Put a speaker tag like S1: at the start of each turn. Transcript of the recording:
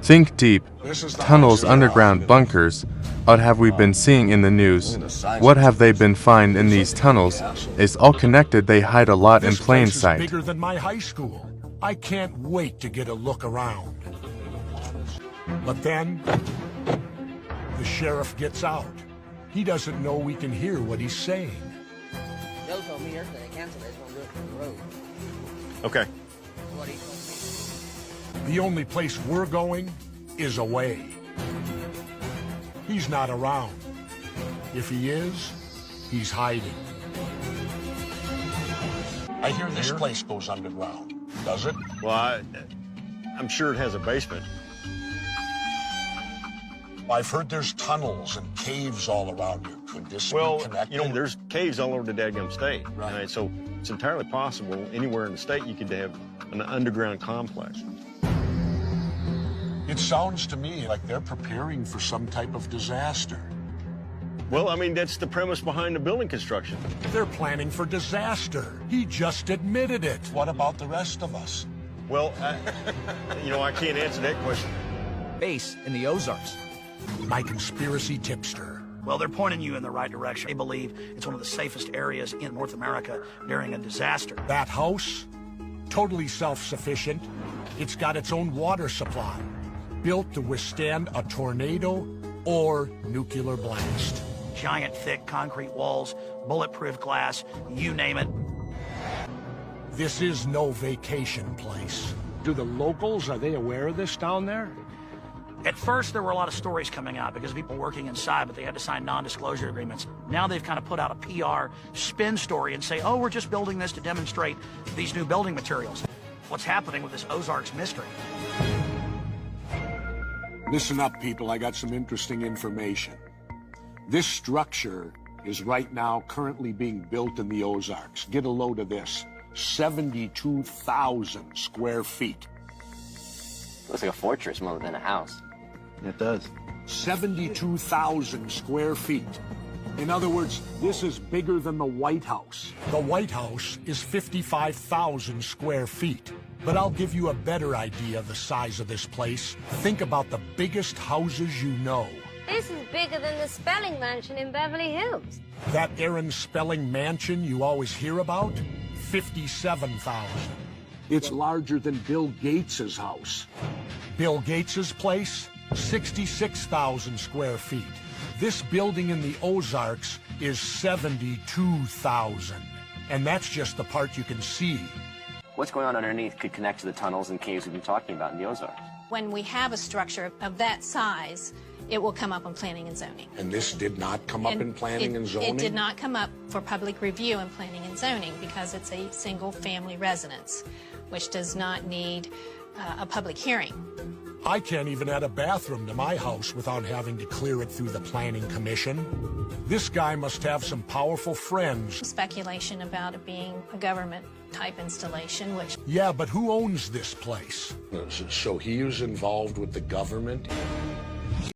S1: Think deep. Tunnels, underground bunkers. What have we been seeing in the news? What have they been find in these tunnels? It's all connected. They hide a lot in plain
S2: This place is
S1: sight.
S2: bigger than my high school. I can't wait to get a look around. But then, the sheriff gets out. He doesn't know we can hear what he's saying.
S3: Joe told me yesterday they canceled it. It's going to do it from the road.
S4: Okay.
S3: What he told me.
S2: The only place we're going is away. He's not around. If he is, he's hiding. I hear this place goes underground. Does it?
S4: Well, I'm sure it has a basement.
S2: I've heard there's tunnels and caves all around you. Could this
S4: Well,
S2: be connected?
S4: you know, there's caves all over the dadgum state.
S2: Right.
S4: So it's entirely possible anywhere in the state you could have an underground complex.
S2: It sounds to me like they're preparing for some type of disaster.
S4: Well, I mean, that's the premise behind the building construction.
S2: They're planning for disaster. He just admitted it. What about the rest of us?
S4: Well, you know, I can't answer that question.
S5: Base in the Ozarks.
S2: My conspiracy tipster.
S6: Well, they're pointing you in the right direction. They believe it's one of the safest areas in North America during a disaster.
S2: That house, totally self-sufficient. It's got its own water supply, built to withstand a tornado or nuclear blast.
S6: Giant, thick concrete walls, bulletproof glass, you name it.
S2: This is no vacation place. Do the locals, are they aware of this down there?
S6: At first, there were a lot of stories coming out because of people working inside, but they had to sign non-disclosure agreements. Now they've kind of put out a PR spin story and say, oh, we're just building this to demonstrate these new building materials. What's happening with this Ozarks mystery?
S2: Listen up, people. I got some interesting information. This structure is right now currently being built in the Ozarks. Get a load of this. 72,000 square feet.
S3: Looks like a fortress more than a house.
S5: It does.
S2: 72,000 square feet. In other words, this is bigger than the White House. The White House is 55,000 square feet. But I'll give you a better idea of the size of this place. Think about the biggest houses you know.
S7: This is bigger than the Spelling Mansion in Beverly Hills.
S2: That Aaron Spelling mansion you always hear about? 57,000. It's larger than Bill Gates's house. Bill Gates's place? 66,000 square feet. This building in the Ozarks is 72,000. And that's just the part you can see.
S3: What's going on underneath could connect to the tunnels and caves we've been talking about in the Ozarks.
S8: When we have a structure of that size, it will come up on planning and zoning.
S2: And this did not come up in planning and zoning?
S8: It did not come up for public review in planning and zoning because it's a single-family residence, which does not need a public hearing.
S2: I can't even add a bathroom to my house without having to clear it through the Planning Commission. This guy must have some powerful friends.
S8: Speculation about it being a government-type installation, which...
S2: Yeah, but who owns this place? So he is involved with the government?